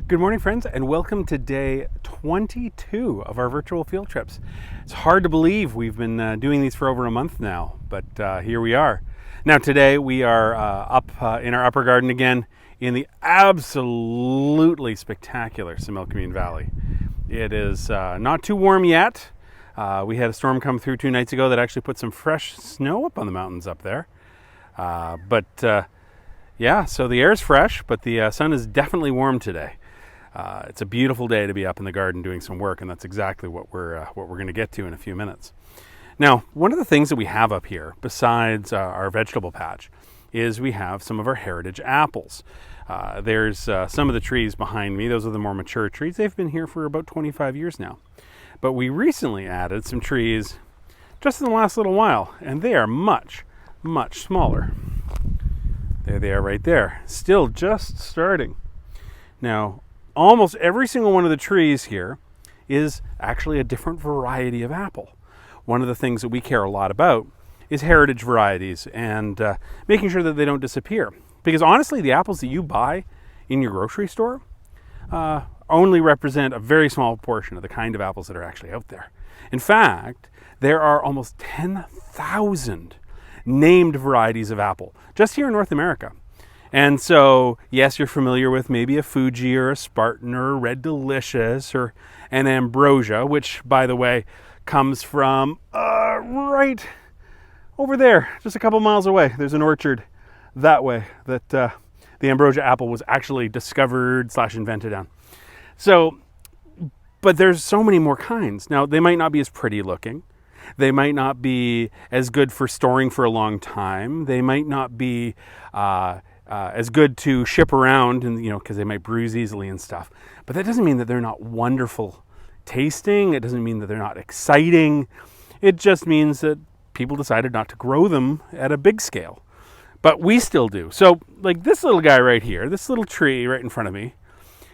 Good morning, friends, and welcome to day 22 of our virtual field trips. It's hard to believe we've been doing these for over a month now, but here we are. Now, today we are up in our upper garden again in the absolutely spectacular Similkameen Valley. It is not too warm yet. We had a storm come through 2 nights ago that actually put some fresh snow up on the mountains up there. Yeah, so the air's fresh, but the sun is definitely warm today. It's a beautiful day to be up in the garden doing some work, and that's exactly what we're going to get to in a few minutes. Now, one of the things that we have up here, besides our vegetable patch, is we have some of our heritage apples. There's some of the trees behind me. Those are the more mature trees. They've been here for about 25 years now. But we recently added some trees just in the last little while, and they are much, much smaller. There they are right there, still just starting. Now, almost every single one of the trees here is actually a different variety of apple. One of the things that we care a lot about is heritage varieties and making sure that they don't disappear. Because honestly, the apples that you buy in your grocery store only represent a very small portion of the kind of apples that are actually out there. In fact, there are almost 10,000 named varieties of apple just here in North America. And so, yes, you're familiar with maybe a Fuji or a Spartan or a Red Delicious or an Ambrosia, which, by the way, comes from right over there, just a couple miles away. There's an orchard that way that the Ambrosia apple was actually discovered/invented on. So, but there's so many more kinds. Now, they might not be as pretty looking. They might not be as good for storing for a long time. They might not be as good to ship around, and because they might bruise easily and stuff. But that doesn't mean that they're not wonderful tasting. It doesn't mean that they're not exciting. It just means that people decided not to grow them at a big scale. But we still do. So, like this little guy right here, this little tree right in front of me,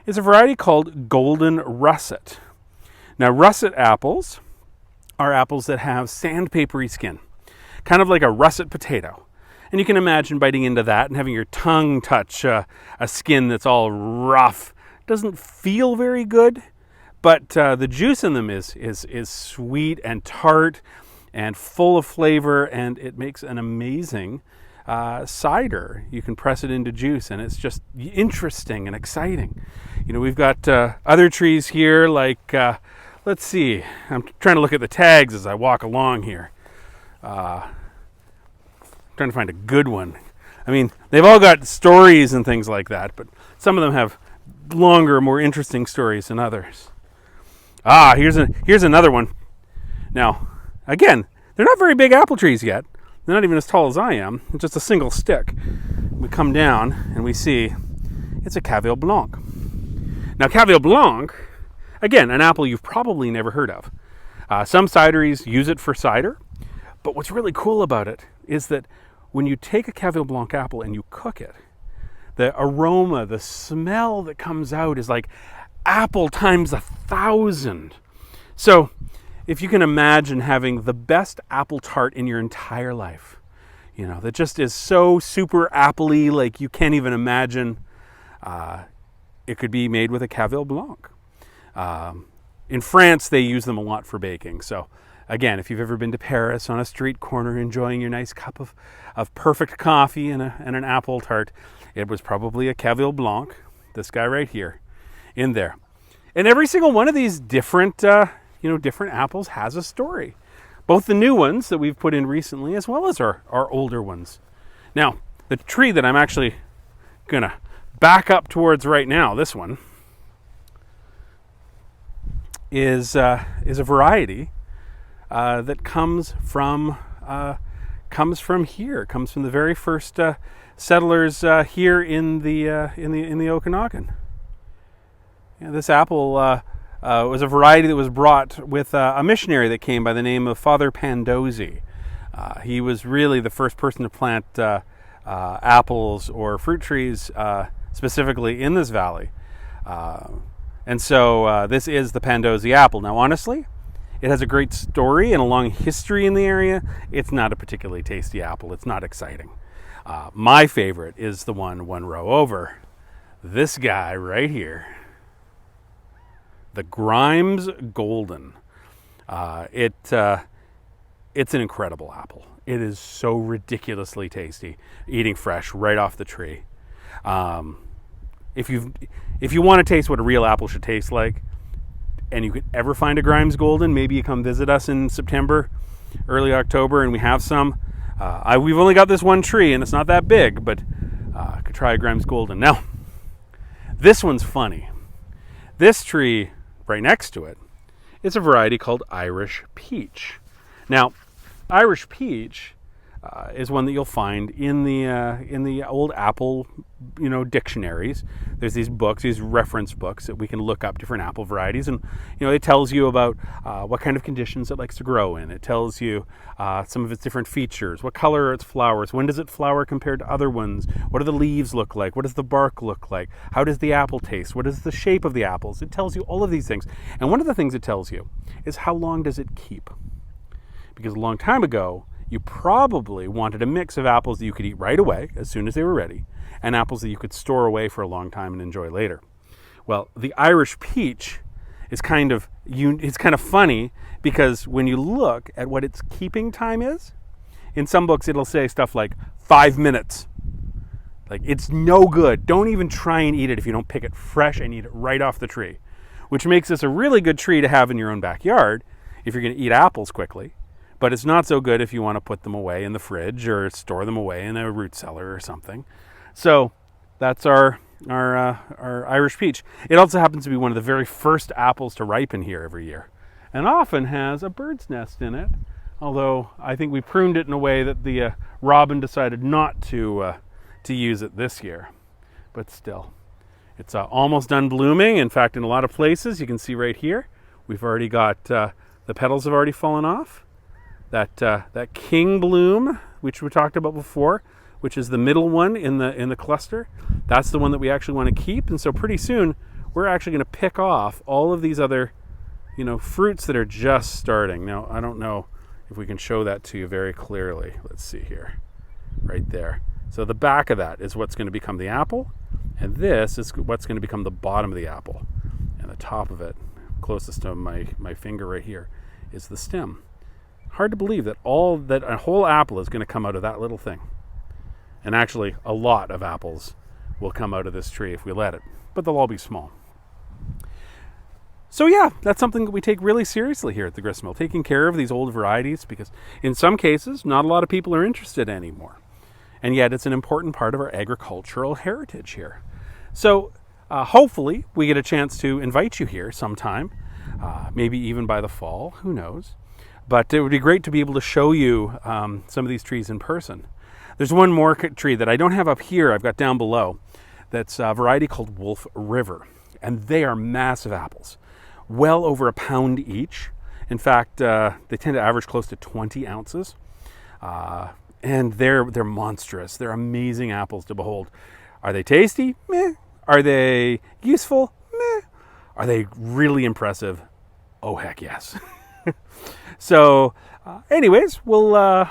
is a variety called golden russet. Now, russet apples are apples that have sandpapery skin, kind of like a russet potato. And you can imagine biting into that and having your tongue touch a skin that's all rough. Doesn't feel very good, but the juice in them is sweet and tart and full of flavor, and it makes an amazing cider. You can press it into juice, and it's just interesting and exciting. We've got other trees here like let's see. I'm trying to look at the tags as I walk along here. Trying to find a good one. I mean, they've all got stories and things like that, but some of them have longer, more interesting stories than others. Here's another one. Now, again, they're not very big apple trees yet. They're not even as tall as I am. It's just a single stick. We come down and we see it's a Cavill Blanc. Now, Cavill Blanc, again, an apple you've probably never heard of. Some cideries use it for cider, but what's really cool about it is that when you take a Cavill Blanc apple and you cook it, the aroma, the smell that comes out is like apple times 1,000. So if you can imagine having the best apple tart in your entire life, that just is so super apple-y, like you can't even imagine, it could be made with a Cavill Blanc. In France, they use them a lot for baking. So again, if you've ever been to Paris on a street corner enjoying your nice cup of perfect coffee and an apple tart, it was probably a Cavill Blanc, this guy right here, in there. And every single one of these different apples has a story. Both the new ones that we've put in recently as well as our older ones. Now, the tree that I'm actually going to back up towards right now, this one, is a variety that comes from here. It comes from the very first settlers here in the Okanagan. This apple was a variety that was brought with a missionary that came by the name of Father Pentose. He was really the first person to plant apples or fruit trees specifically in this valley. And so this is the Pentose apple. Now, honestly, it has a great story and a long history in the area. It's not a particularly tasty apple. It's not exciting. My favorite is the one row over. This guy right here. the Grimes Golden. It's an incredible apple. It is so ridiculously tasty, eating fresh right off the tree. If you want to taste what a real apple should taste like, and you could ever find a Grimes Golden, maybe you come visit us in September, early October, and we have some. We've only got this one tree, and it's not that big, but I could try a Grimes Golden. Now, this one's funny. This tree right next to it is a variety called Irish Peach. Now, Irish Peach is one that you'll find in the old apple, dictionaries. There's these books, these reference books that we can look up different apple varieties, and it tells you about what kind of conditions it likes to grow in. It tells you some of its different features, what color are its flowers, when does it flower compared to other ones, what do the leaves look like, what does the bark look like, how does the apple taste, what is the shape of the apples. It tells you all of these things, and one of the things it tells you is how long does it keep. Because a long time ago, you probably wanted a mix of apples that you could eat right away as soon as they were ready, and apples that you could store away for a long time and enjoy later. Well, the Irish Peach is it's kind of funny, because when you look at what its keeping time is, in some books it'll say stuff like 5 minutes. Like, it's no good. Don't even try and eat it if you don't pick it fresh and eat it right off the tree, which makes this a really good tree to have in your own backyard if you're going to eat apples quickly. But it's not so good if you want to put them away in the fridge or store them away in a root cellar or something. So that's our Irish Peach. It also happens to be one of the very first apples to ripen here every year, and often has a bird's nest in it. Although I think we pruned it in a way that the robin decided not to use it this year. But still, it's almost done blooming. In fact, in a lot of places, you can see right here, we've already got the petals have already fallen off. That king bloom, which we talked about before, which is the middle one in the cluster, that's the one that we actually want to keep. And so pretty soon we're actually going to pick off all of these other, fruits that are just starting. Now, I don't know if we can show that to you very clearly. Let's see here, right there. So the back of that is what's going to become the apple, and this is what's going to become the bottom of the apple, and the top of it, closest to my finger right here, is the stem. Hard to believe that a whole apple is going to come out of that little thing. And actually, a lot of apples will come out of this tree if we let it, but they'll all be small. So yeah, that's something that we take really seriously here at the gristmill, taking care of these old varieties, because in some cases, not a lot of people are interested anymore. And yet it's an important part of our agricultural heritage here. So hopefully we get a chance to invite you here sometime, maybe even by the fall, who knows. But it would be great to be able to show you some of these trees in person. There's one more tree that I don't have up here, I've got down below, that's a variety called Wolf River. And they are massive apples, well over a pound each. In fact, they tend to average close to 20 ounces. And they're monstrous. They're amazing apples to behold. Are they tasty? Meh. Are they useful? Meh. Are they really impressive? Oh, heck yes. So, anyways, we'll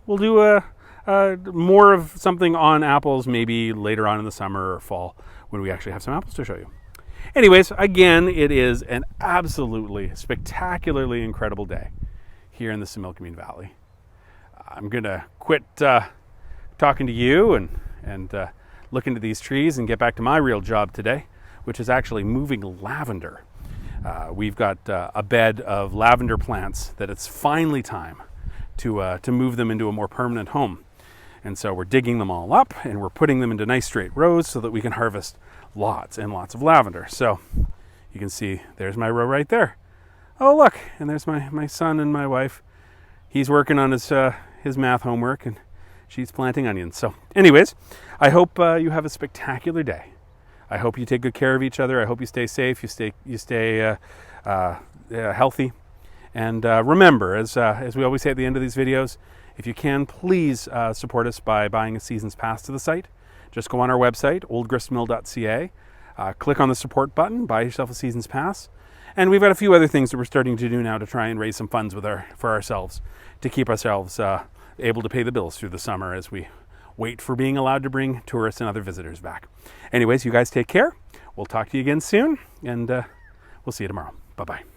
do more of something on apples maybe later on in the summer or fall when we actually have some apples to show you. Anyways, again, it is an absolutely spectacularly incredible day here in the Similkameen Valley. I'm going to quit talking to you and look into these trees and get back to my real job today, which is actually moving lavender. We've got a bed of lavender plants that it's finally time to move them into a more permanent home. And so we're digging them all up and we're putting them into nice straight rows so that we can harvest lots and lots of lavender. So you can see there's my row right there. Oh, look, and there's my son and my wife. He's working on his math homework and she's planting onions. So anyways, I hope you have a spectacular day. I hope you take good care of each other. I hope you stay safe, you stay healthy. And remember, as we always say at the end of these videos, if you can, please support us by buying a season's pass to the site. Just go on our website, oldgristmill.ca, click on the support button, buy yourself a season's pass. And we've got a few other things that we're starting to do now to try and raise some funds for ourselves, to keep ourselves able to pay the bills through the summer as we wait for being allowed to bring tourists and other visitors back. Anyways, you guys take care. We'll talk to you again soon, and We'll see you tomorrow. Bye-bye.